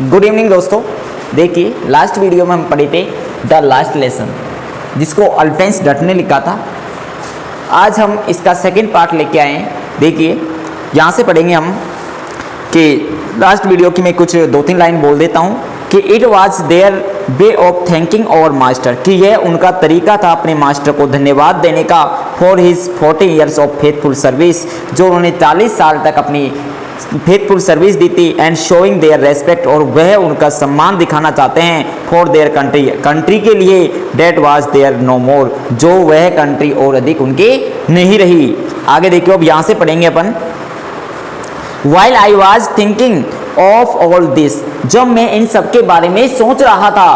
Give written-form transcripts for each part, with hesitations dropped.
Good evening दोस्तों। देखिए last video में हम पढ़े थे द लास्ट लेसन, जिसको अल्फेंस डट ने लिखा था। आज हम इसका सेकंड पार्ट लेके आए हैं। देखिए यहाँ से पढ़ेंगे हम कि लास्ट वीडियो की मैं कुछ 2-3 लाइन बोल देता हूँ कि it was their way of thanking our master, कि यह उनका तरीका था अपने मास्टर को धन्यवाद देने का for his 40 years of faithful service, जो उन्होंने 40 साल तक अपनी फेथफुल सर्विस दी थी, एंड शोइंग देयर रेस्पेक्ट, और वह उनका सम्मान दिखाना चाहते हैं फॉर देयर कंट्री, कंट्री के लिए डेट वाज देयर नो मोर, जो वह कंट्री और अधिक उनकी नहीं रही। आगे देखिए अब यहाँ से पढ़ेंगे अपन। While I was thinking of all this, जब मैं इन सब के बारे में सोच रहा था,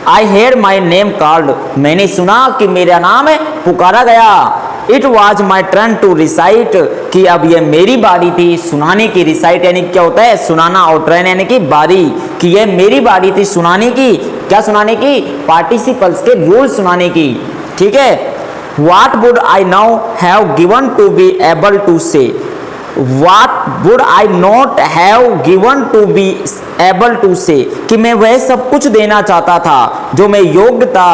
I hear my name called, मैंने सुना कि मेरा नाम पुकारा गया। It was my turn to recite, कि अब यह मेरी बारी थी सुनाने की। रिसाइट यानी क्या होता है? सुनाना, और टर्न यानी कि बारी, कि यह मेरी बारी थी सुनाने की। क्या सुनाने की? पार्टिसिपल्स के रूल सुनाने की। ठीक है। What would I now have given to be able to say, What would I not have given to be able to say, कि मैं वह सब कुछ देना चाहता था जो मैं योग्य था।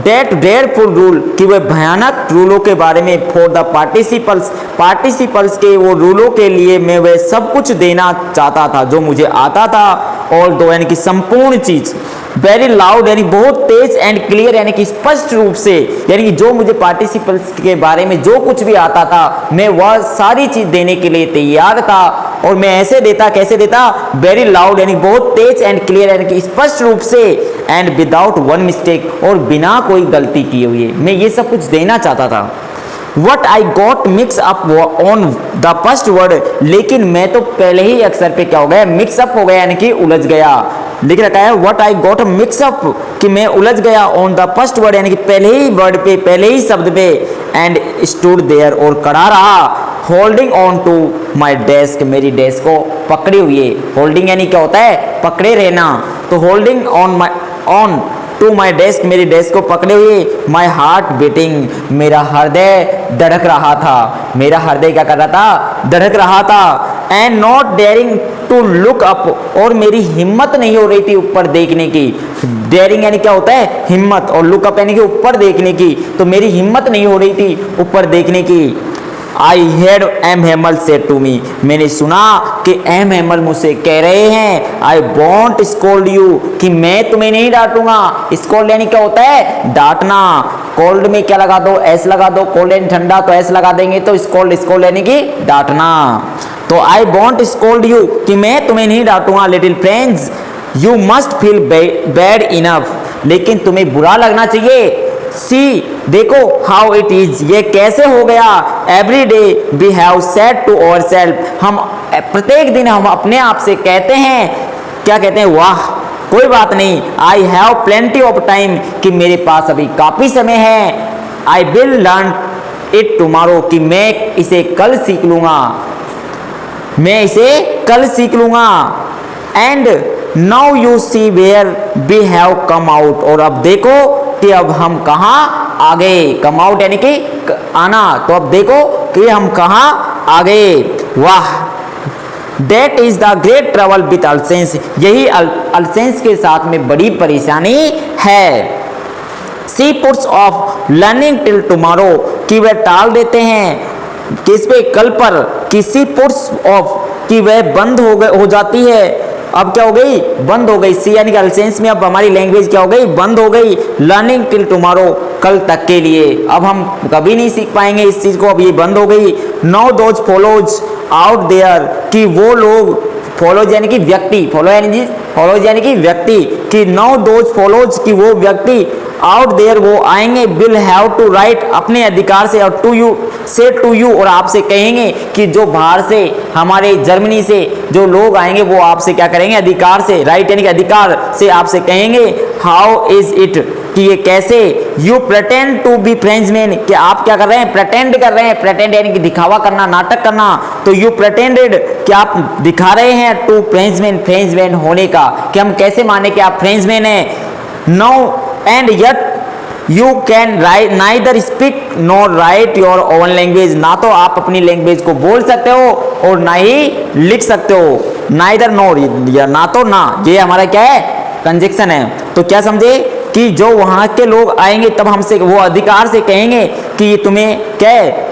That dreadful rule, कि वह भयानक रूलों के बारे में, for the participles के वो रूलों के लिए मैं वह सब कुछ देना चाहता था जो मुझे आता था। और दो यानी कि संपूर्ण चीज, वेरी लाउड यानी बहुत तेज, एंड क्लियर यानी कि स्पष्ट रूप से, यानी कि जो मुझे पार्टिसिपल्स के बारे में जो कुछ भी आता था मैं वह सारी चीज देने के लिए तैयार था। और मैं ऐसे देता, कैसे देता? वेरी लाउड यानी बहुत तेज, एंड क्लियर यानी कि स्पष्ट रूप से, एंड विदाउट वन मिस्टेक, और बिना कोई गलती किए हुए मैं ये सब कुछ देना चाहता था। What I got mix up on the first word, लेकिन मैं तो पहले ही अक्षर पे क्या हो गया? मिक्स अप हो गया, यानी कि उलझ गया। लिख रखा है what I got mix up, कि मैं उलझ गया on the first word, यानी कि पहले ही वर्ड पे, पहले ही शब्द पे, and stood there, और खड़ा रहा, holding on to my desk, मेरी डेस्क को पकड़े हुए। holding यानी क्या होता है? पकड़े रहना। तो holding on to my desk, मेरी डेस्क को पकड़े हुए, माई हार्ट बीटिंग, मेरा हृदय धड़क रहा था। मेरा हृदय क्या कर रहा था? धड़क रहा था। And not daring to look up, और मेरी हिम्मत नहीं हो रही थी ऊपर देखने की। डेयरिंग यानी क्या होता है? हिम्मत, और लुक अप यानी कि ऊपर देखने की। तो मेरी हिम्मत नहीं हो रही थी ऊपर देखने की। आई हेड एम हेमल से टू मी, मैंने सुना कि एम हेमल मुझसे कह रहे हैं, आई वॉन्ट स्कोल्ड यू, कि मैं तुम्हें नहीं डांटूंगा। स्कोल्ड यानी क्या होता है? डांटना। कोल्ड में क्या लगा दो? एस लगा दो। कोल्ड यानी ठंडा, तो एस लगा देंगे तो स्कोल्ड यानी कि डांटना। तो आई वॉन्ट स्कोल्ड यू, कि मैं तुम्हें नहीं डांटूंगा। Little friends you must feel bad enough, लेकिन तुम्हें बुरा लगना चाहिए। सी, देखो, हाउ इट इज, ये कैसे हो गया। Every day we have said to our self, हम प्रत्येक दिन हम अपने आप से कहते हैं, क्या कहते हैं? वाह, कोई बात नहीं। I have plenty of time, कि मेरे पास अभी काफी समय है। I will learn it tomorrow, कि मैं इसे कल सीख लूंगा, मैं इसे कल सीख लूंगा। And now you see where we have come out, और अब देखो कि अब हम कहाँ आ गए। कम आउट यानी कि आना, तो अब देखो कि हम कहाँ आ गए। वाह, That is the great trouble with अल्सेंस, यही अल्सेंस के साथ में बड़ी परेशानी है। She puts off learning till tomorrow, कि वह टाल देते हैं किस पे? कल पर। कि she puts off, कि वह बंद हो जाती है। अब क्या हो गई? बंद हो गई। सी यानी कि अल्सेंस में अब हमारी लैंग्वेज क्या हो गई? बंद हो गई। लर्निंग टिल टुमारो, कल तक के लिए। अब हम कभी नहीं सीख पाएंगे इस चीज को, अब ये बंद हो गई। Now those follows out there, कि वो लोग, फॉलोज यानी कि व्यक्ति, फॉलोज यानी कि व्यक्ति, कि नाउ दोज फॉलोज, कि वो व्यक्ति, आउट देयर वो आएंगे, विल हैव टू राइट, अपने अधिकार से, और टू यू से टू यू, और आपसे कहेंगे, कि जो बाहर से हमारे जर्मनी से जो लोग आएंगे वो आपसे क्या करेंगे? अधिकार से, राइट यानी कि अधिकार से आपसे कहेंगे, हाउ इज इट, कि ये कैसे। You pretend to be Frenchman, कि आप क्या कर रहे हैं? प्रेटेंड कर रहे हैं। प्रेटेंड यानी कि दिखावा करना, नाटक करना। तो यू प्रेटेंडेड, कि आप दिखा रहे हैं टू फ्रेंचमैन होने का, कि हम कैसे माने कि आप फ्रेंचमैन हैं। No and yet you can write neither speak nor write your own language, ना तो आप अपनी लैंग्वेज को बोल सकते हो और ना ही लिख सकते हो। नाइदर नॉर या ना तो ना, ये हमारा क्या है, कंजक्शन है। तो क्या समझे कि जो वहां के लोग आएंगे तब हमसे वो अधिकार से कहेंगे कि तुम्हें क्या है,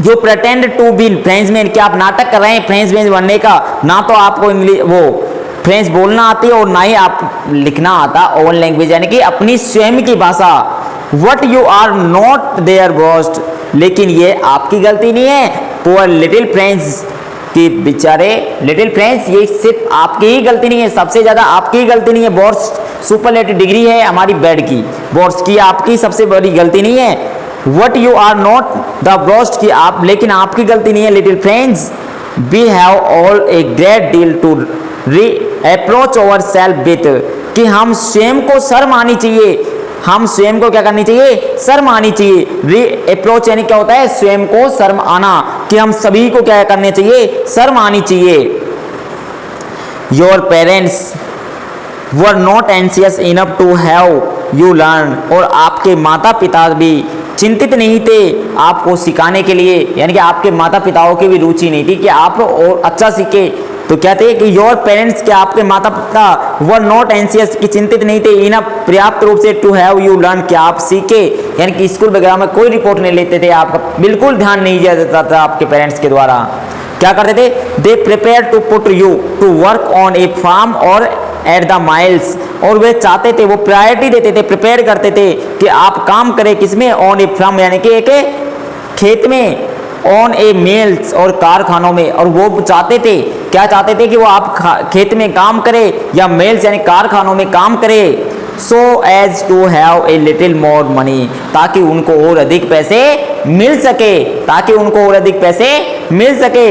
जो प्रेटेंड टू बी फ्रेंचमैन, क्या आप नाटक कर रहे हैं फ्रेंचमैन बनने का, ना तो आपको इंग्लिश वो फ्रेंच बोलना आती है और ना ही आप लिखना आता ओन लैंग्वेज यानी कि अपनी स्वयं की भाषा। What you are not there boast, लेकिन ये आपकी गलती नहीं है। पुअर लिटिल फ्रेंच कि बेचारे लिटिल फ्रेंच, ये सिर्फ आपकी ही गलती नहीं है, सबसे ज्यादा आपकी ही गलती नहीं है। बोस्ट सुपरलेटिव डिग्री है हमारी बैड की, बोस्ट की आपकी सबसे बड़ी गलती नहीं है। What you are not the boast की आप, लेकिन आपकी गलती नहीं है little friends. We have all a great deal to reproach our self with, कि हम स्वयं को शर्म आनी चाहिए, हम स्वयं को क्या करनी चाहिए, शर्म आनी चाहिए। री अप्रोच यानी क्या होता है, स्वयं को शर्म आना, कि हम सभी को क्या करना चाहिए, शर्म आनी चाहिए। Your parents were not anxious enough to have you learn, और आपके माता पिता भी चिंतित नहीं थे आपको सिखाने के लिए, यानी कि आपके माता पिताओं की भी रुचि नहीं थी कि आप और अच्छा सीखे। तो क्या थे कि योर पेरेंट्स, के आपके माता पिता, वर नॉट एंशियस की चिंतित नहीं थे, इनफ पर्याप्त रूप से, टू हैव यू लर्न कि आप सीखे, यानी कि स्कूल वगैरह में कोई रिपोर्ट नहीं लेते थे, आपका बिल्कुल ध्यान नहीं दिया जाता था आपके पेरेंट्स के द्वारा। क्या करते थे, they prepare to put you to work on a farm और एट द माइल्स, और वे चाहते थे, वो प्रायोरिटी देते थे, प्रिपेयर करते थे कि आप काम करें किसमें, ऑन ए फार्म यानी कि एक खेत में, ऑन ए मिल्स और कारखानों में, और वो चाहते थे, क्या चाहते थे कि वो आप खेत में काम करे या मिल्स यानी कारखानों में काम करे, so as to have a little more money, ताकि उनको और अधिक पैसे मिल सके, ताकि उनको और अधिक पैसे मिल सके।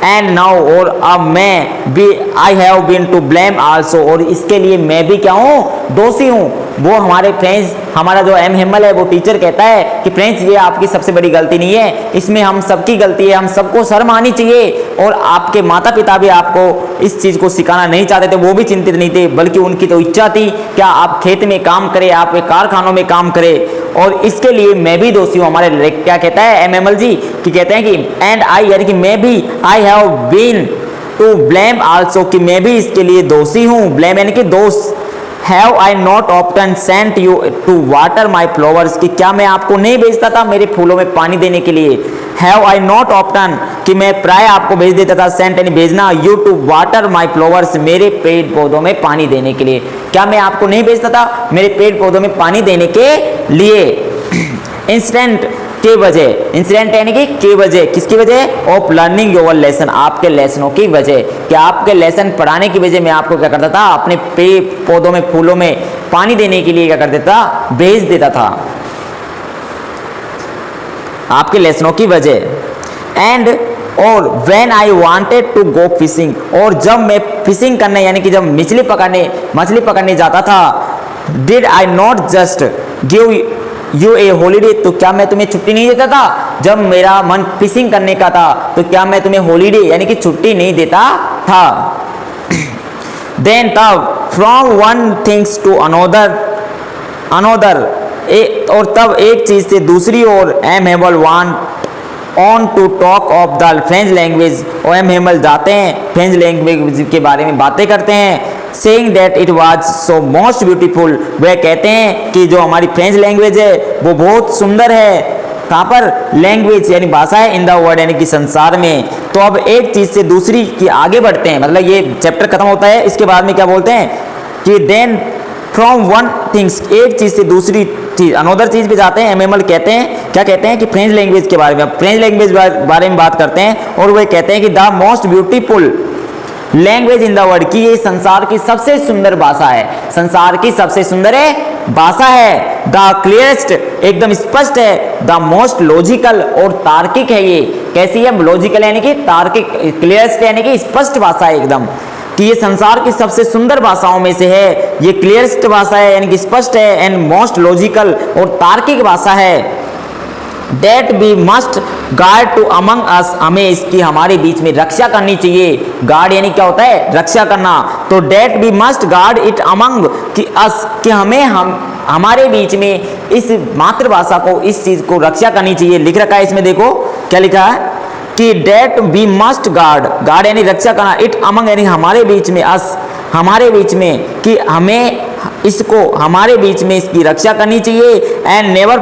एंड नाउ, और अब मैं भी, I have been to blame also, और इसके लिए मैं भी क्या हूँ, दोषी हूँ। वो हमारे फ्रेंड्स, हमारा जो एम हेमल है वो टीचर कहता है कि फ्रेंड्स ये आपकी सबसे बड़ी गलती नहीं है, इसमें हम सबकी गलती है, हम सबको शर्म आनी चाहिए। और आपके माता पिता भी आपको इस चीज को सिखाना नहीं चाहते थे, वो भी चिंतित नहीं थे, बल्कि उनकी तो इच्छा थी क्या आप खेत में काम करें, आप कारखानों में काम करें, और इसके लिए मैं भी दोषी हूँ। हमारे क्या कहता है एम हेमल जी कि कहते हैं कि एंड आई, यानी कि मैं भी, I have been to blame also, कि मैं भी इसके लिए दोषी हूँ। ब्लेम यानी कि दोष। Have I not often sent you to water my flowers, कि क्या मैं आपको नहीं भेजता था मेरे फूलों में पानी देने के लिए। हैव आई नॉट ऑफ्टन, कि मैं प्राय आपको भेज देता था, सेंट यानी भेजना, you to water my flowers, मेरे पेड़ पौधों में पानी देने के लिए। क्या मैं आपको नहीं भेजता था मेरे पेड़ पौधों में पानी देने के लिए। इंस्टेंट के वजह, इंसिडेंट यानी कि के वजह, किसकी वजह, ऑफ लर्निंग योर लेसन, आपके लेसनों की वजह, कि आपके लेसन पढ़ाने की वजह मैं आपको क्या करता था, अपने पेड़ पौधों में फूलों में पानी देने के लिए क्या कर देता, भेज देता था, आपके लेसनों की वजह। एंड और when I wanted to go fishing, और जब मैं फिशिंग करने यानी कि जब मछली पकड़ने जाता था, did I not just give U A holiday, तो क्या मैं तुम्हें छुट्टी नहीं देता था। जब मेरा मन फिशिंग करने का था तो क्या मैं तुम्हें हॉलीडे यानी कि छुट्टी नहीं देता था। देन तब from one things to another, और तब एक चीज से दूसरी ओर, M Hamel want on to talk of the French language, और एम हेमल जाते हैं फ्रेंच लैंग्वेज के बारे में बातें करते हैं। Saying that it was so most beautiful, वह कहते हैं कि जो हमारी फ्रेंच लैंग्वेज है वो बहुत सुंदर है। कहाँ पर, लैंग्वेज यानी भाषा है, इन द वर्ल्ड यानी कि संसार में। तो अब एक चीज से दूसरी की आगे बढ़ते हैं, मतलब ये चैप्टर खत्म होता है, इसके बाद में क्या बोलते हैं कि देन फ्रॉम वन थिंग्स, एक चीज से दूसरी चीज, अनोदर चीज पे जाते हैं। एमएमएल कहते हैं, क्या कहते हैं कि फ्रेंच लैंग्वेज के बारे में, फ्रेंच लैंग्वेज बारे में बात करते हैं, और वे कहते हैं कि the most beautiful language in the world, की ये संसार की सबसे सुंदर भाषा है, संसार की सबसे सुंदर भाषा है। द क्लियरेस्ट, एकदम स्पष्ट है। द मोस्ट लॉजिकल, और तार्किक है। ये कैसी है, लॉजिकल यानी कि तार्किक, क्लियरेस्ट यानी कि स्पष्ट भाषा है एकदम, कि ये संसार की सबसे सुंदर भाषाओं में से है, ये क्लियरेस्ट भाषा है यानी कि स्पष्ट है, एंड मोस्ट लॉजिकल, और तार्किक भाषा है। That we must guard to among us, हमें इसकी हमारे बीच में रक्षा करनी चाहिए। गार्ड यानी क्या होता है, रक्षा करना। तो that we must guard it among, कि us, कि हमें हमारे बीच में इस मातृभाषा को, इस चीज को रक्षा करनी चाहिए। लिख रखा है इसमें, देखो क्या लिखा है कि that we must guard, guard यानी रक्षा करना, इट अमंग यानी हमारे बीच में, अस हमारे बीच में, कि हमें इसको हमारे बीच में इसकी रक्षा करनी चाहिए। एंड नेवर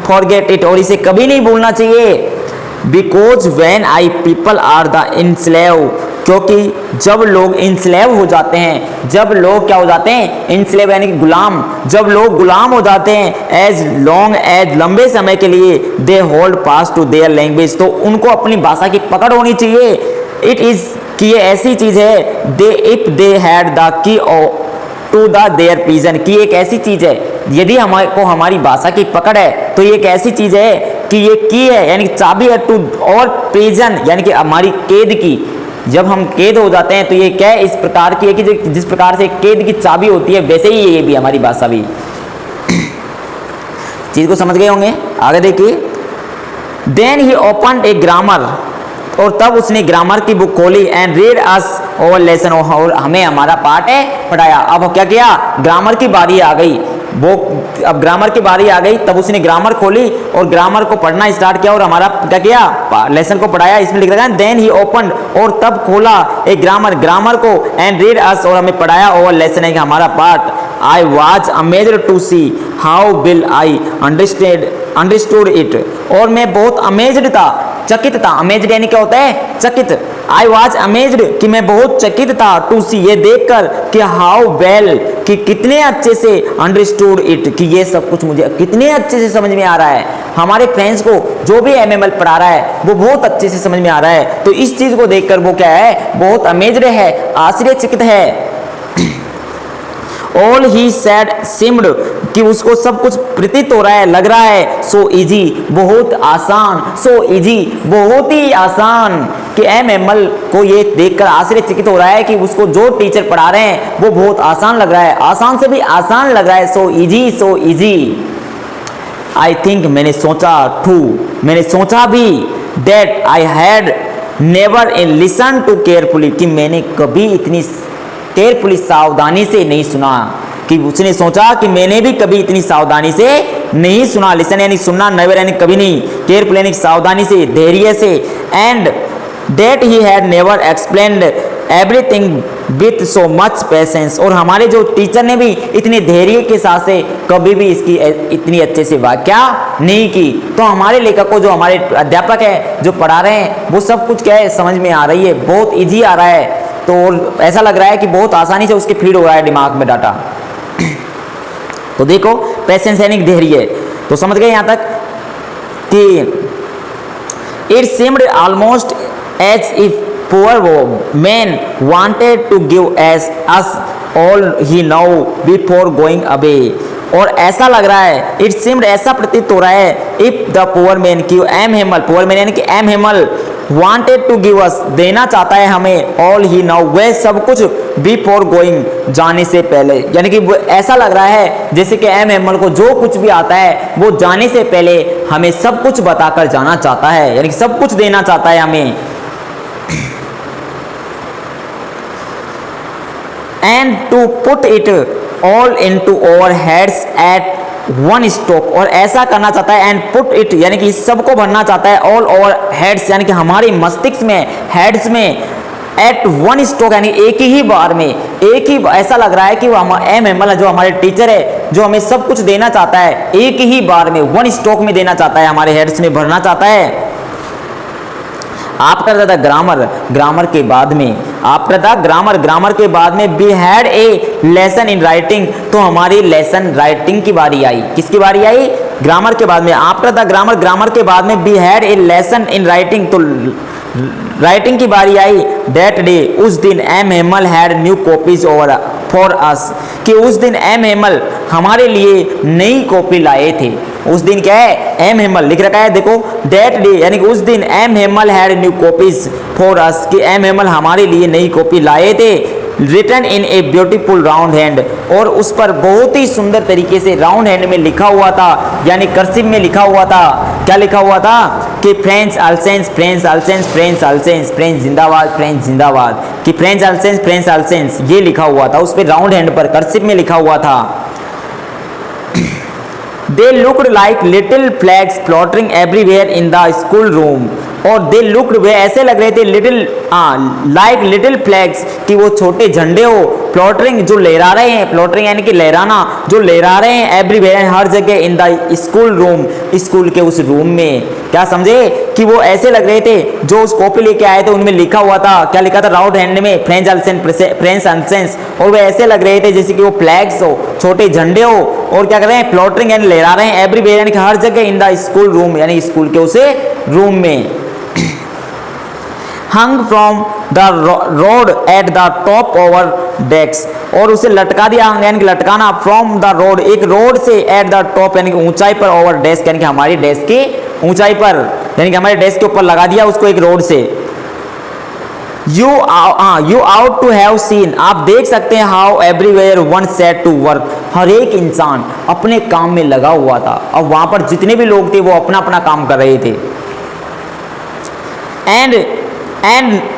फॉरगेट इट, और इसे कभी नहीं भूलना चाहिए। Because when I people are the enslave, क्योंकि जब लोग इंस्लेव हो जाते हैं, जब लोग क्या हो जाते हैं, इंस्लेव यानी कि गुलाम, जब लोग गुलाम हो जाते हैं, एज लॉन्ग एज लंबे समय के लिए, they hold fast to their language, तो उनको अपनी भाषा की पकड़ होनी चाहिए। इट इज कि ये ऐसी चीज है, they if they had the key to the their prison, की एक ऐसी चीज है, यदि हमारे को हमारी भाषा की पकड़ है तो ये एक ऐसी चीज है कि ये की है यानी कि चाबी है, टू और प्रिजन यानी कि हमारी कैद की, जब हम कैद हो जाते हैं तो ये क्या है, इस प्रकार की है कि जिस प्रकार से कैद की चाबी होती है वैसे ही ये भी हमारी भाषा भी। चीज को समझ गए होंगे। आगे देखिए, then he open a grammar, और तब उसने ग्रामर की बुक खोली, and read us our lesson, और हमें हमारा पाठ है पढ़ाया। अब क्या किया, ग्रामर की बारी आ गई, वो अब ग्रामर की बारी आ गई, तब उसने ग्रामर खोली और ग्रामर को पढ़ना स्टार्ट किया और हमारा क्या किया, लेसन को पढ़ाया। इसमें लिख रखा है देन ही ओपन, और तब खोला एक ग्रामर, ग्रामर को, एंड रीड अस, और हमें पढ़ाया ओवर लेसन है कि हमारा पाठ। I was amazed to see how will I understood it, और मैं बहुत अमेज्ड था, चकित था। अमेज्ड यानी क्या होता है, चकित। आई वॉज अमेज्ड कि मैं बहुत चकित था, टू सी ये देखकर कि हाउ वेल कि कितने अच्छे से, अंडरस्टूड इट कि ये सब कुछ मुझे कितने अच्छे से समझ में आ रहा है। हमारे फ्रेंड्स को जो भी एमएमएल पढ़ा रहा है वो बहुत अच्छे से समझ में आ रहा है, तो इस चीज को देखकर वो क्या है, बहुत अमेज्ड है, आश्चर्यचकित है। ऑल ही सैड सिम्ड कि उसको सब कुछ प्रतीत हो रहा है, लग रहा है, सो इजी बहुत आसान, सो इजी बहुत ही आसान, कि एमएमएल को ये देखकर आश्चर्यचकित हो रहा है कि उसको जो टीचर पढ़ा रहे हैं वो बहुत आसान लग रहा है, आसान से भी आसान लग रहा है, सो इजी। आई थिंक मैंने सोचा, टू मैंने सोचा भी, that I had never in listen to carefully कि मैंने कभी इतनी केयरफुली सावधानी से नहीं सुना, कि उसने सोचा कि मैंने भी कभी इतनी सावधानी से नहीं सुना। लिसन यानी सुनना, नेवर यानी कभी नहीं, केयरफुल यानी सावधानी से, धैर्य से। And that he had never explained everything with so much patience, और हमारे जो टीचर ने भी इतने धैर्य के साथ से कभी भी इसकी इतनी अच्छे से व्याख्या नहीं की। तो हमारे लेखक को, जो हमारे अध्यापक है जो पढ़ा रहे हैं, वो सब कुछ क्या है समझ में आ रही है, बहुत ईजी आ रहा है, तो ऐसा लग रहा है कि बहुत आसानी से उसके फीड हो रहा है दिमाग में डाटा। तो देखो पेशेंस यानी धैर्य, तो समझ गए यहां तक कि it seemed almost as if poor man wanted to give us all he know before going away, और ऐसा लग रहा है, इट सीम्ड ऐसा प्रतीत हो रहा है, इफ द पुअर मैन की एम हेमल, पुअर मैन यानी कि M Hamel wanted to give us देना चाहता है हमें, ऑल ही नाउ वह सब कुछ, बिफोर गोइंग जाने से पहले, यानी कि ऐसा लग रहा है जैसे कि एम हेमल को जो कुछ भी आता है वो जाने से पहले हमें सब कुछ बताकर जाना चाहता है, यानी कि सब कुछ देना चाहता है हमें। And to put it all into our heads at one stroke, और ऐसा करना चाहता है, एंड पुट इट यानी कि सबको भरना चाहता है, ऑल ओवर हेड्स यानी कि हमारे मस्तिष्क में, हेड्स में, एट वन स्टॉक यानी एक ही बार में, एक ही, ऐसा लग रहा है कि वो एम एमएल जो हमारे टीचर है जो हमें सब कुछ देना चाहता है एक ही बार में, वन स्टॉक में देना चाहता है, हमारे हेड्स में भरना चाहता है। आफ्टर द ग्रामर, ग्रामर के बाद में, आफ्टर द ग्रामर, ग्रामर के बाद में we had a lesson in writing, तो हमारी लेसन राइटिंग की बारी आई। किसकी बारी आई? ग्रामर के बाद में। आफ्टर द ग्रामर, ग्रामर के बाद में we had a lesson in writing, तो राइटिंग की बारी आई। दैट डे, उस दिन M Hamel had new copies over for us, कि उस दिन एम हेमल हमारे लिए नई कॉपी लाए थे। उस दिन क्या है? एम हेमल लिख रखा है, देखो दैट डे यानी कि उस दिन M Hamel had new copies for us, कि एम हेमल हमारे लिए नई कॉपी लाए थे। Written in a beautiful round hand, और उस पर बहुत ही सुंदर तरीके से राउंड हैंड में लिखा हुआ था, यानी कर्सिव में लिखा हुआ था। क्या लिखा हुआ था? कि फ्रेंच अल्सेंस, फ्रेंच अल्सेंस, फ्रेंच अल्सेंस, फ्रेंच जिंदाबाद, फ्रेंच जिंदाबाद, कि फ्रेंच अल्सेंस, फ्रेंच अल्सेंस ये लिखा हुआ था। उस पर राउंड हैंड पर कर्सिव में लिखा हुआ था। They looked like little flags floating everywhere in the school room, और दे लुक्ड, वे ऐसे लग रहे थे लिटिल लाइक लिटिल फ्लैग्स कि वो छोटे झंडे हो, फ्लोटिंग जो लहरा रहे हैं, फ्लोटिंग यानी कि लहराना, जो लहरा रहे हैं एवरीवेयर हर जगह, in the school room school के उस रूम में। क्या समझे कि वो ऐसे लग रहे थे, जो उस कॉपी लेके आए थे उनमें लिखा हुआ था, क्या लिखा था, राउट हैंड में फ्रेंच अनसेंस, और वे ऐसे लग रहे थे जैसे कि वो फ्लैग्स हो, छोटे झंडे हो, और क्या कर रहे हैं, फ्लोटिंग यानी लहरा रहे हैं एवरीवेयर यानी कि हर जगह, इन द स्कूल रूम यानी स्कूल के उसे रूम में। Hung from the rod at the top over desk, और उसे लटका दिया, यानी कि लटकाना, फ्रॉम द रोड एक रोड से, एट द टॉप यानी कि ऊंचाई पर, ओवर डेस्क यानी कि हमारी डेस्क की ऊंचाई पर, यानी कि हमारे डेस्क के ऊपर लगा दिया उसको एक रोड से। You ought to have seen, आप देख सकते हैं, how everywhere one set to work, हर एक इंसान अपने काम में लगा हुआ था, और वहां पर जितने भी लोग थे वो अपना अपना काम कर रहे थे। And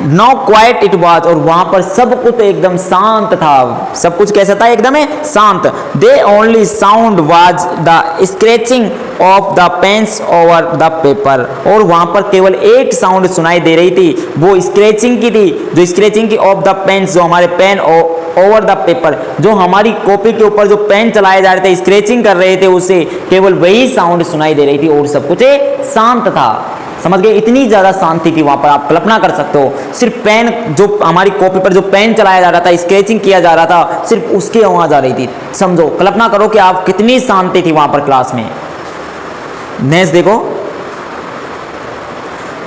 know quite it was, और वहां पर सब कुछ एकदम शांत था, सब कुछ कैसा था, एकदम शांत। The only sound was the scratching of the pens over the paper, और वहां पर केवल एक साउंड सुनाई दे रही थी, वो स्क्रैचिंग की थी, जो स्क्रैचिंग की ऑफ द पेन्स, जो हमारे पेन ओवर द पेपर, जो हमारी कॉपी के ऊपर जो पेन चलाए जा रहे थे, स्क्रैचिंग कर रहे थे, उसे केवल वही साउंड सुनाई दे रही थी, और सब कुछ शांत था। समझ गए, इतनी ज्यादा शांति थी वहां पर, आप कल्पना कर सकते हो, सिर्फ पेन, जो हमारी कॉपी पर जो पेन चलाया जा रहा था, स्केचिंग किया जा रहा था, सिर्फ उसकी आवाज आ रही थी। समझो, कल्पना करो कि आप कितनी शांति थी वहां पर क्लास में। नेक्स्ट देखो,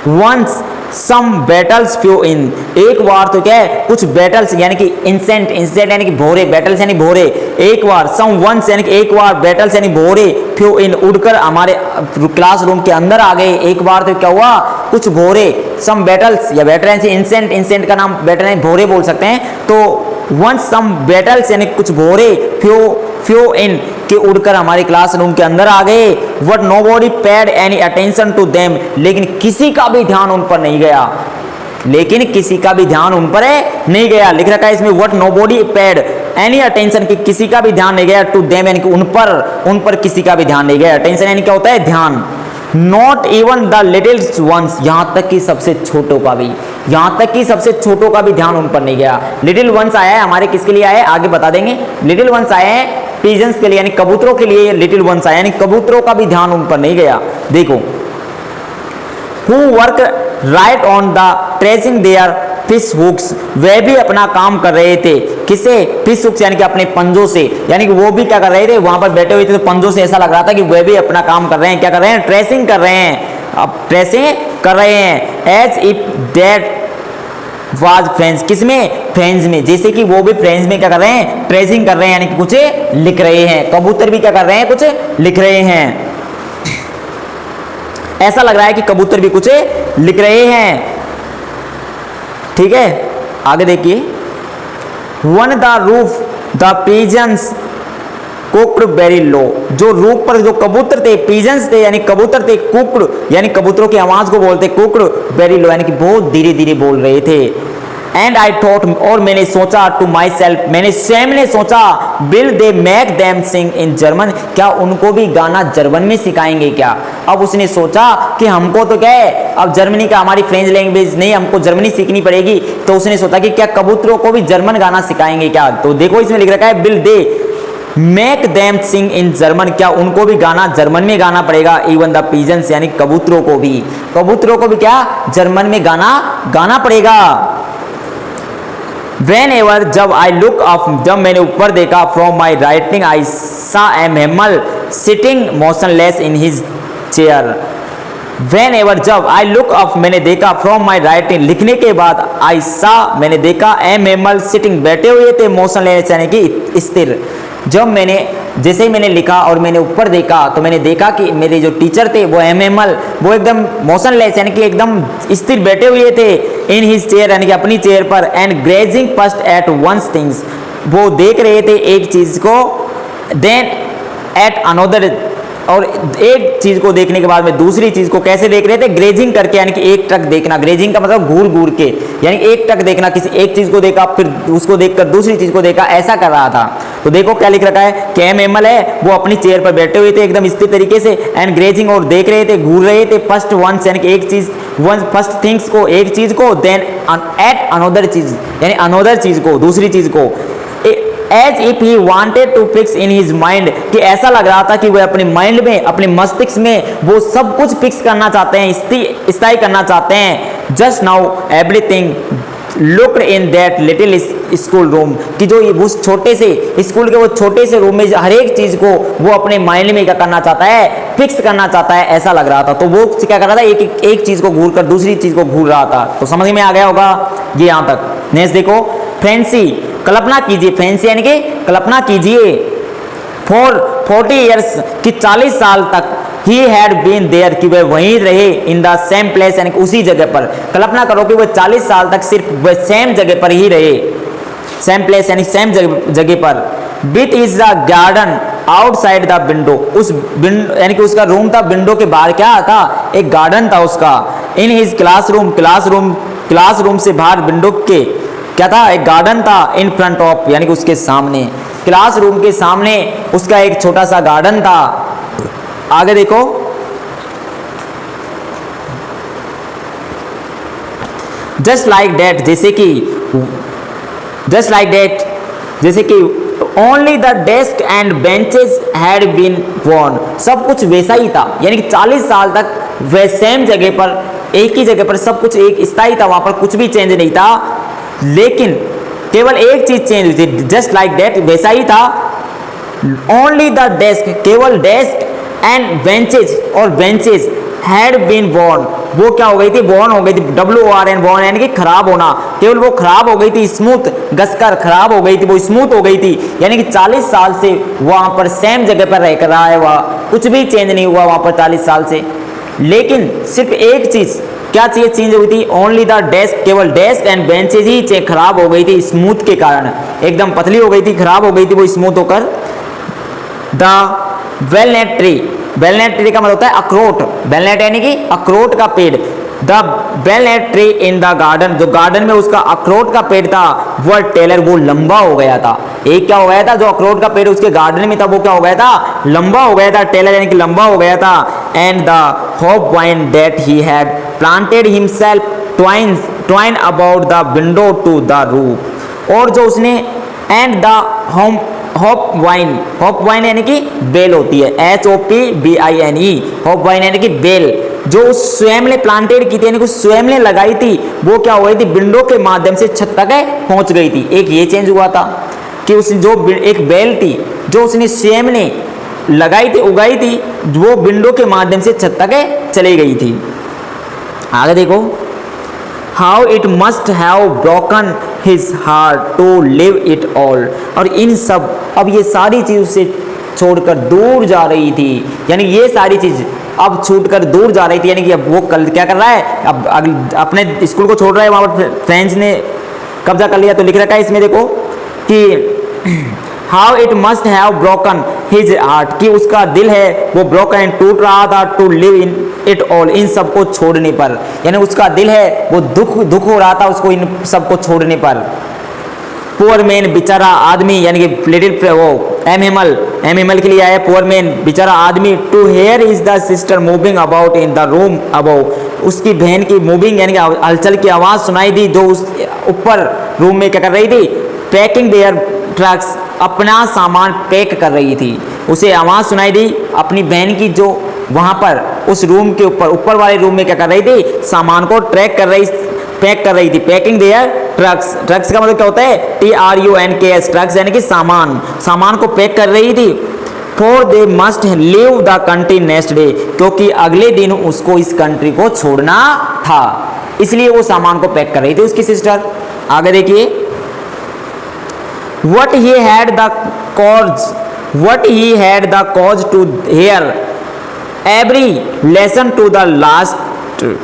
once some beetles flew in, एक बार तो क्या है, कुछ बैटल्स यानी कि इंसेंट यानी कि भोरे, बैटल्स यानी भोरे, एक बार, सम वंस यानी कि एक बार, बैटल्स यानी भोरे, फ्यू इन उड़कर हमारे क्लासरूम के अंदर आ गए। एक बार तो क्या हुआ, कुछ भोरे, सम बैटल्स या बैटल यानी इंसेंट का नाम बैटल यानी भोरे बोल सकते हैं, तो वंस सम बैटल्स यानी कुछ भोरे, फ्यू इन के उड़कर हमारे क्लासरूम के अंदर आ गए। But nobody paid any attention to them, लेकिन किसी का भी ध्यान उन पर नहीं गया, लेकिन किसी का भी ध्यान उन पर नहीं गया। लिख रखा है इसमें what nobody paid any attention, कि किसी का भी ध्यान नहीं गया, टू देम यानी कि उन पर किसी का भी ध्यान नहीं गया। अटेंशन यानी क्या होता है, ध्यान। Not even the little ones, यहां तक कि सबसे छोटों का भी, यहां तक कि सबसे छोटों का भी ध्यान उन पर नहीं गया। लिटिल वंस आया है हमारे, किसके लिए आया है आगे बता देंगे। लिटिल वंस आए हैं पिजन्स के लिए, यानी कबूतरों के लिए लिटिल वंस आया, यानी कबूतरों का भी ध्यान उन पर नहीं गया। देखो, who work right on the tracing their fish hooks, वे भी अपना काम कर रहे थे, किसे, फिश हुक्स यानी कि अपने पंजों से, यानी कि वो भी क्या कर रहे थे, वहां पर बैठे हुए थे, तो पंजों से ऐसा लग रहा था कि वे भी अपना काम कर रहे हैं। क्या कर रहे हैं, ट्रेसिंग कर रहे हैं, अब ट्रेसिंग कर रहे हैं। As if that was friends, किसमें, फ्रेंड्स में, जैसे कि वो भी फ्रेंड्स में क्या कर रहे हैं, ट्रेसिंग कर रहे हैं, यानी कि कुछ लिख रहे हैं। कबूतर भी क्या कर रहे हैं, कुछ लिख रहे हैं। ऐसा लग रहा है कि कबूतर भी कुछ लिख रहे हैं। ठीक है, आगे देखिए, on the roof the pigeons cooed very low, जो रूफ पर जो कबूतर थे, पिजन्स थे यानी कबूतर थे, कुक्ड यानी कबूतरों की आवाज को बोलते, कुक्ड वेरी लो यानी कि बहुत धीरे धीरे बोल रहे थे। एंड आई थॉट, और मैंने सोचा, टू माई सेल्फ, मैंने स्वयं ने सोचा, will they make them sing in German, क्या उनको भी गाना जर्मन में सिखाएंगे क्या। अब उसने सोचा कि हमको तो क्या है, अब जर्मनी का हमारी फ्रेंच लैंग्वेज नहीं, हमको जर्मनी सीखनी पड़ेगी, तो उसने सोचा कि क्या कबूतरों को भी जर्मन गाना सिखाएंगे क्या। तो देखो इसमें लिख रखा है, will they make them sing in German, क्या उनको भी गाना जर्मन में गाना पड़ेगा। इवन द पिजन्स यानी कबूतरों को भी क्या जर्मन में गाना पड़ेगा। Whenever, जब I look up, जब मैंने ऊपर देखा, from my writing I saw a mammal sitting motionless in his chair. Whenever, जब I look up, मैंने देखा, from my writing, लिखने के बाद, I saw, मैंने देखा, a mammal sitting, बैठे हुए थे, motionless यानी कि स्थिर। जब मैंने, जैसे ही मैंने लिखा और मैंने ऊपर देखा, तो मैंने देखा कि मेरे जो टीचर थे वो एमएमएल, वो एकदम मोशनलेस यानी कि एकदम स्थिर बैठे हुए थे, इन हिज चेयर यानी कि अपनी चेयर पर, and gazing first at once things, वो देख रहे थे एक चीज को, देन एट अनदर और एक चीज को देखने के बाद में दूसरी चीज को कैसे देख रहे थे, ग्रेजिंग करके, यानी कि एक टक देखना। ग्रेजिंग का मतलब घूर घूर के, यानी एक टक देखना, किसी एक चीज को देखा फिर उसको देखकर दूसरी चीज को देखा, ऐसा कर रहा था। तो देखो क्या लिख रखा है, कैम एमल है वो अपनी चेयर पर बैठे हुए थे एकदम स्थिर तरीके से, एंड ग्रेजिंग और देख रहे थे, घूर रहे थे, फर्स्ट वंस यानी कि एक चीज, वन फर्स्ट थिंग्स को, एक चीज को, देन एट अनदर चीज यानी अनदर चीज को, दूसरी चीज को, as if he wanted to fix in his mind, कि ऐसा लग रहा था कि वह अपने माइंड में, अपने मस्तिष्क में वो सब कुछ फिक्स करना चाहते हैं, स्थायी करना चाहते हैं। Just now everything looked in that little school room, कि जो उस छोटे से स्कूल के वो छोटे से रूम में हर एक चीज को वो अपने माइंड में क्या करना चाहता है, फिक्स करना चाहता है, ऐसा लग रहा था। तो वो क्या कर रहा था, एक चीज को घूर कर दूसरी चीज को घूर रहा था। तो समझ में आ गया होगा ये यहां तक। नेक्स्ट देखो, फैंसी, कल्पना कीजिए, फैंसी यानी कि कल्पना कीजिए, फॉर 40 ईयर्स कि 40 साल तक ही हैड बीन देयर, कि वह वहीं रहे, इन द सेम प्लेस यानी कि उसी जगह पर। कल्पना करो कि वह 40 साल तक सिर्फ वह सेम जगह पर ही रहे, सेम प्लेस यानी सेम जगह पर। With is the garden outside the window, उस यानी कि उसका रूम था, विंडो के बाहर क्या था, एक गार्डन था उसका। इन हिज क्लासरूम से बाहर विंडो के क्या था, एक गार्डन था। इन फ्रंट ऑफ यानी कि उसके सामने, क्लासरूम के सामने उसका एक छोटा सा गार्डन था। आगे देखो, जस्ट लाइक दैट, जैसे कि only the desk and benches had been worn, सब कुछ वैसा ही था, यानी कि 40 साल तक वह सेम जगह पर, एक ही जगह पर सब कुछ एक स्थायी था, वहां पर कुछ भी चेंज नहीं था। लेकिन केवल एक चीज चेंज हुई थी, जस्ट लाइक दैट, वैसा ही था। ओनली द डेस्क, केवल डेस्क एंड बेंचेस और बेंचेस हैड बीन वॉर्न, वो क्या हो गई थी, वॉर्न हो गई थी, WORN वॉर्न यानी कि खराब होना, केवल वो खराब हो गई थी, स्मूथ घसकर खराब हो गई थी, वो स्मूथ हो गई थी। यानी कि 40 साल से वहां पर सेम जगह पर रह कर रहा है, वह कुछ भी चेंज नहीं हुआ वहां पर 40 साल से। लेकिन सिर्फ एक चीज, क्या चीज चेंज हुई थी, ओनली द डेस्क, केवल डेस्क एंड बेंचेज ही खराब हो गई थी, स्मूथ के कारण, एकदम पतली हो गई थी, खराब हो गई थी वो स्मूथ होकर। द वेलनेट ट्री, वेलनेट ट्री का मतलब होता है अखरोट, वेलनेट यानी कि अखरोट का पेड़। The walnut tree in the garden, जो गार्डन में उसका अखरोट का पेड़ था, वो टेलर, वो लंबा हो गया था। एक क्या हो गया था, जो अखरोट का पेड़ उसके गार्डन में था, वो क्या हो गया था, लंबा हो गया था, टेलर यानी कि लंबा हो गया था। And the hop vine that he had planted himself twine about the window to the roof, और जो उसने, एंड द हॉप वाइन यानी कि बेल होती है, HOPBINE, हॉप वाइन यानी कि बेल, जो स्वयं ने प्लांटेड की थी, यानी कि स्वयं ने लगाई थी, वो क्या हो गई थी, विंडो के माध्यम से छत तक पहुंच गई थी। एक ये चेंज हुआ था कि उस जो एक बेल थी जो उसने स्वयं ने लगाई थी, उगाई थी, वो विंडो के माध्यम से छत तक चली गई थी। आगे देखो, how it must have broken his heart to live it all, और इन सब, अब ये सारी चीज उसे छोड़कर दूर जा रही थी, यानी ये सारी चीज अब छूटकर दूर जा रही थी, यानी कि अब वो कल क्या कर रहा है, अब अपने स्कूल को छोड़ रहा है, वहां पर फ्रेंच ने कब्जा कर लिया। तो लिख रखा है इसमें देखो कि how it must have broken his heart, कि उसका दिल है वो ब्रोकन, टूट रहा था, to live in it all, इन सबको छोड़ने पर, यानी उसका दिल है वो दुख हो रहा था उसको इन सबको छोड़ने पर। पुअर मैन, बेचारा आदमी, यानी कि लिटिल वो एम हिमल के लिए आया, पुअर मैन, बेचारा आदमी। To hear his the sister moving about in the room above, उसकी बहन की मूविंग यानी कि हलचल की आवाज सुनाई दी, जो उस ऊपर रूम में क्या कर रही थी, पैकिंग देयर ट्रक्स, अपना सामान पैक कर रही थी। उसे आवाज सुनाई दी अपनी बहन की, जो वहां पर उस रूम के ऊपर वाले रूम में क्या कर रही थी, सामान को पैक कर रही थी। पैकिंग देयर ट्रक्स, ट्रक्स का मतलब क्या होता है, TRUNKS, ट्रक्स यानी कि सामान को पैक कर रही थी। For they must leave the country next day, क्योंकि अगले दिन उसको इस कंट्री को छोड़ना था, इसलिए वो सामान को पैक कर रही थी उसकी सिस्टर। आगे देखिए, what he had the cause to hear every lesson to the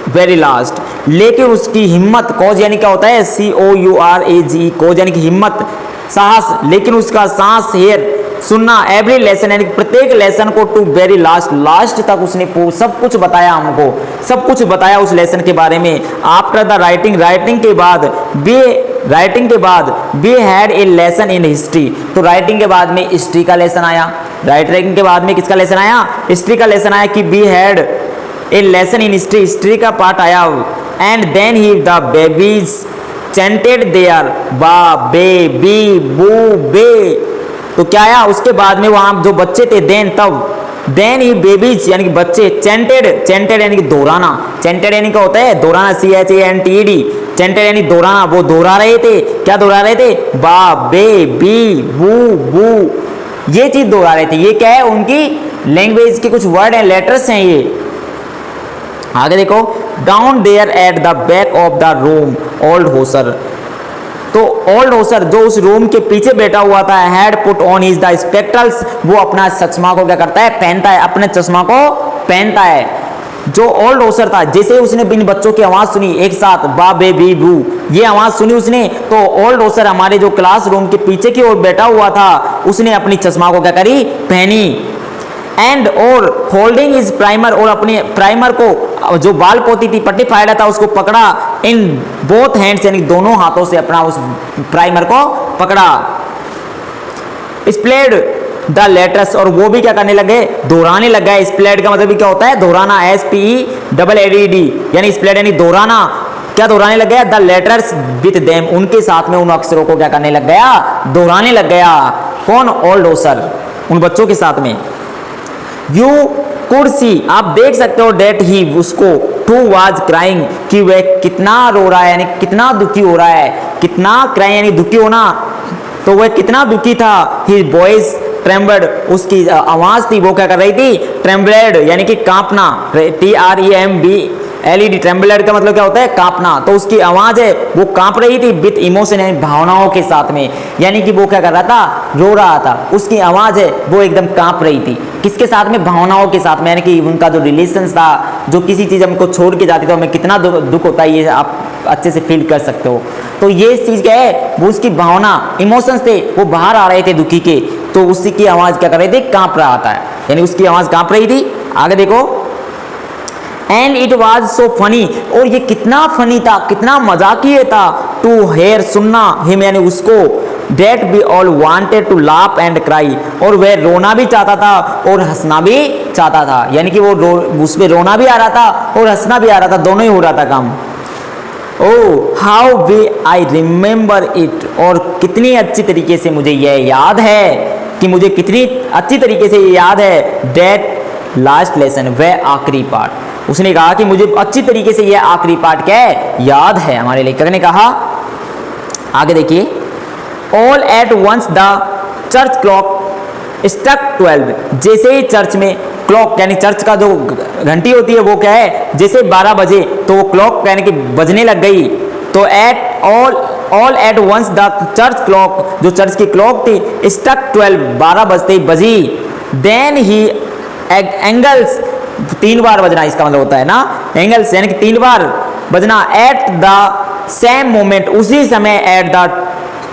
very last, लेकिन उसकी हिम्मत, कॉज यानी क्या होता है, COURAGE, कॉज यानी कि हिम्मत, साहस, लेकिन उसका साहस हेयर सुनना, एवरी लेसन यानी प्रत्येक लेसन को टू वेरी लास्ट तक उसने सब कुछ बताया, हमको सब कुछ बताया उस लेसन के बारे में। आफ्टर द राइटिंग के बाद we had a lesson in history, तो राइटिंग के बाद में हिस्ट्री का लेसन आया। राइटिंग के बाद में किसका लेसन आया? हिस्ट्री का लेसन आया कि we had a lesson in history का पार्ट आया। And then he the babies chanted there बा बे बी बू बे, तो क्या आया उसके बाद में? वहां जो बच्चे थे देन ही बेबीज यानी कि बच्चे चैंटेड यानी कि दोहराना, चैंटेड यानी क्या होता है? दोहराना, CHANTED, चैंटेड यानी दोहराना, वो दोहरा रहे थे। क्या दोहरा रहे थे? बा बे बी बू बू, ये चीज दोहरा रहे थे। ये क्या है? उनकी लैंग्वेज के कुछ वर्ड हैं, लेटर्स हैं ये। आगे देखो, down there at the back of the room old Hauser, तो ओल्ड होसर जो उस रूम के पीछे बैठा हुआ था, had put on his the spectacles, वो अपना चश्मा को क्या करता है? पहनता है, अपने चश्मा को पहनता है। जो ओल्ड होसर था, जैसे उसने इन बच्चों की आवाज सुनी एक साथ, बा बे बी बू, ये आवाज सुनी उसने, तो ओल्ड होसर हमारे जो क्लासरूम के पीछे की ओर बैठा हुआ था, उसने अपनी चश्मा को क्या करी? पहनी। एंड और होल्डिंग इज प्राइमर, और अपने प्राइमर को जो बाल पोती थी, पट्टी फाड़ा था, उसको पकड़ा इन बोथ हैंड्स यानी दोनों हाथों से अपना उस प्राइमर को पकड़ा। स्प्लेड द लेटर्स, और वो भी क्या करने लगे? दोहराने लग गए। स्प्लेड का मतलब भी क्या होता है? दोहराना, SPEEDD यानी स्प्लेड यानी दोहराना। क्या दोहराने लग गया? द लेटर्स विथ देम, उनके साथ में उन अक्षरों को क्या करने लग गया? दोहराने लग गया। कौन? ओल्ड होसर, उन बच्चों के साथ में। यू कुड सी, आप देख सकते हो, डेट ही, उसको, टू वाज क्राइंग, कि वह कितना रो रहा है यानी कितना दुखी हो रहा है। कितना क्राइंग यानी दुखी होना, तो वह कितना दुखी था। हिज वॉइस ट्रेम्बल्ड, उसकी आवाज थी, वो क्या कर रही थी? ट्रेम्बल्ड यानी कि कांपना, TREMBLED, ट्रेम्बल्ड का मतलब क्या होता है? कांपना। तो उसकी आवाज है वो कांप रही थी, विथ इमोशन यानी भावनाओं के साथ में, यानी कि वो क्या कर रहा था? रो रहा था। उसकी आवाज है वो एकदम कांप रही थी, किसके साथ में? भावनाओं के साथ में, यानी कि उनका जो रिलेशन था, जो किसी चीज हमको छोड़ के जाती तो हमें कितना दुख होता है, ये आप अच्छे से फील कर सकते हो। तो ये चीज क्या है? वो उसकी भावना, इमोशंस थे, वो बाहर आ रहे थे दुखी के, तो उसी की आवाज क्या कर रही थी? कांप रहा था, यानी उसकी आवाज कांप रही थी। आगे देखो, and it was so funny, और ये कितना फनी था, कितना मजाकिया था, टू हेयर, सुनना, हिम यानी उसको, that we all wanted to laugh and cry, और वह रोना भी चाहता था और हंसना भी चाहता था, यानी कि वो उसमें रोना भी आ रहा था और हंसना भी आ रहा था, दोनों ही हो रहा था काम। Oh how way I remember it, और कितनी अच्छी तरीके से मुझे यह याद है, कि मुझे कितनी अच्छी तरीके से ये याद है, दैट लास्ट लेसन, वह आखिरी पार्ट। उसने कहा कि मुझे अच्छी तरीके से यह आखिरी पार्ट क्या है? याद है। हमारे लेखक ने कहा, आगे देखिए, all at once the church clock struck 12, जैसे ही चर्च में क्लॉक यानी चर्च का जो घंटी होती है वो क्या है? जैसे 12 बजे तो वो क्लॉक यानी कि बजने लग गई, तो at all at once the church clock, जो चर्च की क्लॉक थी, स्ट्रक 12, 12 बजते ही बजी। देन ही एंगल्स, 3 बार बजना इसका मतलब होता है ना, एंगल्स यानी कि 3 बार बजना। एट द सेम मोमेंट, उसी समय, at the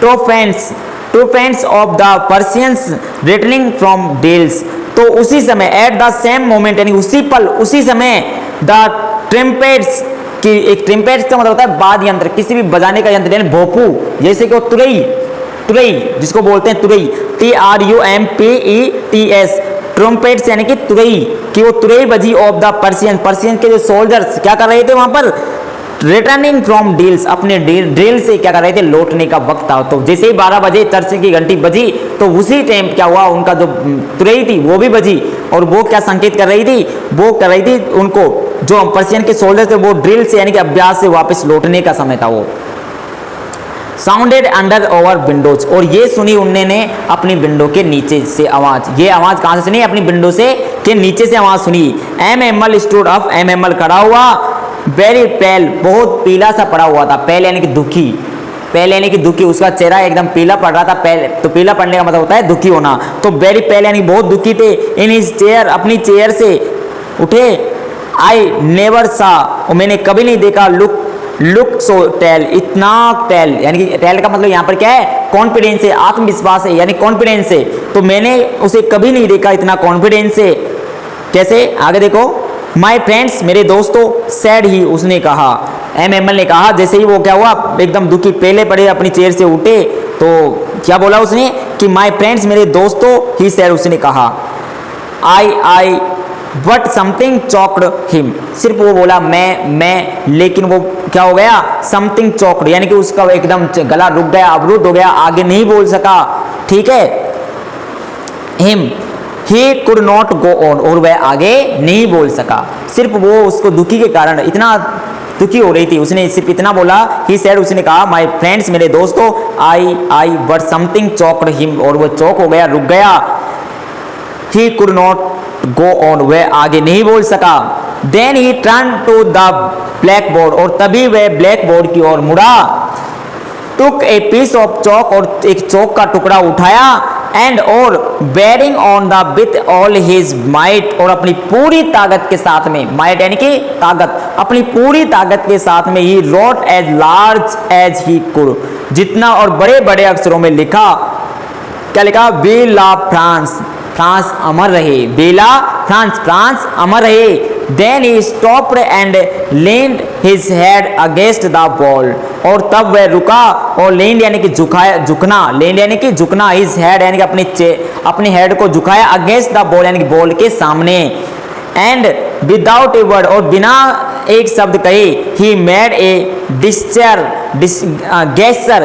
trumpets of the Prussians returning from drill, तो उसी समय, एट द सेम मोमेंट यानी उसी पल, उसी समय, द ट्रम्पेट्स की, एक ट्रम्पेट्स का मतलब होता है वाद्य यंत्र, किसी भी बजाने का यंत्र, यानी भोपू, जैसे कि वो तुरई जिसको बोलते हैं तुरई, TRUMPETS, ट्रम्पेट्स यानी कि तुरई, कि वो तुरई बजी ऑफ द पर्सियन के जो सोल्जर्स क्या कर रहे थे वहां पर? रिटर्निंग फ्रॉम डील्स, अपने ड्रिल से क्या कर रहे थे? लौटने का वक्त था। तो जैसे ही 12 बजे चर्च की घंटी बजी, तो उसी टाइम क्या हुआ? उनका जो तुरई थी वो भी बजी, और वो क्या संकेत कर रही थी? वो कर रही थी उनको, जो पर्सियन के सोल्जर्स थे, वो ड्रिल से यानी कि अभ्यास से वापस लौटने का समय था वो। साउंडेड अंडर ओवर विंडोज, और ये सुनी उन्होंने अपनी विंडो के नीचे से आवाज। ये आवाज कहां से सुनी? अपनी विंडो से के नीचे से आवाज सुनी। एमएमएल स्टूड अप, एमएमएल खड़ा हुआ, वेरी पेल, बहुत पीला सा पड़ा हुआ था, पेल यानी कि दुखी, पेल यानी कि दुखी, उसका चेहरा एकदम पीला पड़ रहा था। पेल, तो पीला पड़ने का मतलब होता है दुखी होना, तो वेरी पेल यानी बहुत दुखी थे। इन हिज चेयर, अपनी चेयर से उठे। आई नेवर सा, और मैंने कभी नहीं देखा, लुक लुक सो टेल, इतना टेल, यानी कि टेल का मतलब यहाँ पर क्या है, कॉन्फिडेंस है, आत्मविश्वास है, यानी कॉन्फिडेंस है। तो मैंने उसे कभी नहीं देखा इतना कॉन्फिडेंस है। कैसे, आगे देखो, माई फ्रेंड्स, मेरे दोस्तों, सैड ही, उसने कहा, MML ने कहा। जैसे ही वो क्या हुआ, एकदम दुखी, पहले पड़े अपनी चेयर से उठे, तो क्या बोला उसने कि माई फ्रेंड्स, मेरे दोस्तों, ही सैड, उसने कहा, आई बट समथिंग चॉक्ड हिम, सिर्फ वो बोला मैं, लेकिन वो क्या हो गया, समथिंग चॉक्ड, यानी कि उसका एकदम गला रुक गया, अवरुद्ध हो गया, आगे नहीं बोल सका। ठीक है, him, he could not go on, और वह आगे नहीं बोल सका। सिर्फ वो उसको दुखी के कारण, इतना दुखी हो रही थी, उसने सिर्फ इतना बोला, ही सेड, उसने कहा, माय फ्रेंड्स, मेरे दोस्तों, I but something choked him, और वो चौक हो गया, रुक गया। He could not go on, वह आगे नहीं बोल सका। Then he turn to the blackboard, और तभी वह ब्लैक बोर्ड की ओर मुड़ा। टुक ए पीस ऑफ चौक, और एक चौक का टुकड़ा उठाया। एंड और bearing on the with all his might, और अपनी पूरी ताकत के साथ में, माइट यानी कि ताकत, अपनी पूरी ताकत के साथ में he wrote as large as he could, जितना और बड़े बड़े अक्षरों में लिखा। क्या लिखा, वी लव फ्रांस, फ्रांस अमर रहे, बेला फ्रांस, फ्रांस अमर रहे। Then he stopped and leaned his head against the wall, और तब वह रुका और leaned यानी कि झुकाया, झुकना, leaned यानी कि झुकना, his head यानी कि अपनी हेड को झुकाया, against the wall यानी कि बॉल के सामने। एंड विदाउट ए वर्ड, और बिना एक शब्द कहे, he made a gesture,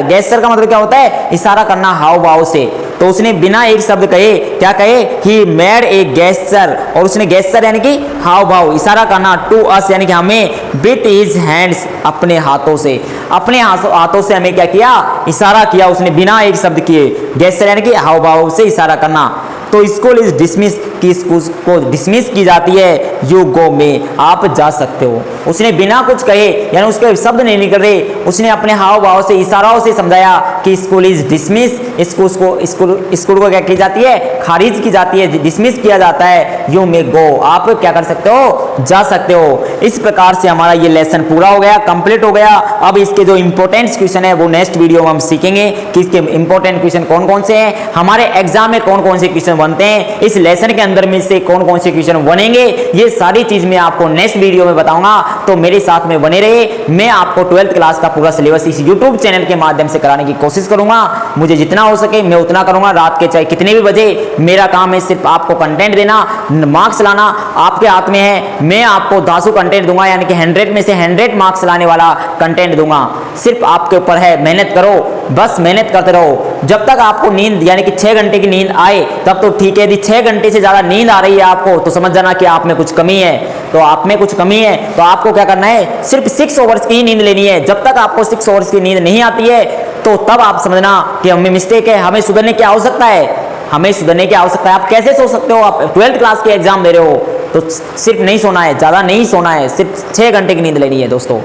gesture का मतलब क्या होता है, इशारा करना हाव भाव से। तो उसने बिना एक शब्द कहे, क्या कहे, ही मेड ए गेस्चर, और उसने गेस्चर यानी कि हाव भाव, इशारा करना, टू अस यानी कि हमें, विथ हिज हैंड्स, अपने हाथों से, अपने हाथों से हमें क्या किया, इशारा किया उसने बिना एक शब्द किए। गेस्चर यानी कि हाव भाव से इशारा करना। तो स्कूल इज डिसमिस, की स्कूल को डिसमिस की जाती है, यू गो में, आप जा सकते हो। उसने बिना कुछ कहे, यानी उसके शब्द नहीं निकल रहे, उसने अपने हाव भाव से, इशाराओं से समझाया कि स्कूल इज डिसमिस, स्कूल को क्या की जाती है, खारिज की जाती है, डिसमिस किया जाता है। यू मे गो, आप क्या कर सकते हो, जा सकते हो। इस प्रकार से हमारा ये लेसन पूरा हो गया, कंप्लीट हो गया। अब इसके जो इंपॉर्टेंट क्वेश्चन है वो नेक्स्ट वीडियो में हम सीखेंगे कि इसके इंपॉर्टेंट क्वेश्चन कौन कौन से हैं, हमारे एग्जाम में कौन कौन से क्वेश्चन बनते हैं, इस लेसन के अंदर में से कौन कौन से क्वेश्चन बनेंगे, ये सारी चीज मैं आपको नेक्स्ट वीडियो में बताऊंगा। तो मेरे साथ में बने रहे, मैं आपको 12th क्लास का पूरा सिलेबस इस YouTube चैनल के माध्यम से कराने की कोशिश करूंगा। मुझे जितना हो सके मैं उतना करूंगा, रात के चाहे कितने भी बजे, मेरा काम है सिर्फ आपको कंटेंट देना, मार्क्स लाना आपके हाथ में है। मैं आपको 10 कंटेंट दूंगा, यानी कि 100 में से 100 मार्क्स लाने वाला कंटेंट दूंगा। सिर्फ आपके ऊपर है, मेहनत करो, बस मेहनत करते रहो। जब तक आपको नींद यानी कि 6 घंटे की नींद आए तब तो ठीक है, यदि 6 घंटे से ज्यादा नींद आ रही है आपको तो समझ जाना कि आप में कुछ कमी है। तो आप में कुछ कमी है तो आपको क्या करना है, सिर्फ 6 आवर्स की ही नींद लेनी है। जब तक आपको 6 आवर्स की नींद नहीं आती है तो तब आप समझना कि हमें मिस्टेक है, हमें सुधरने की आवश्यकता है, हमें सुधरने की आवश्यकता है। आप कैसे सो सकते हो, आप 12th क्लास के एग्जाम दे रहे हो तो सिर्फ नहीं सोना है, ज्यादा नहीं सोना है, सिर्फ 6 घंटे की नींद लेनी है दोस्तों।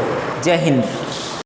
जय हिंद।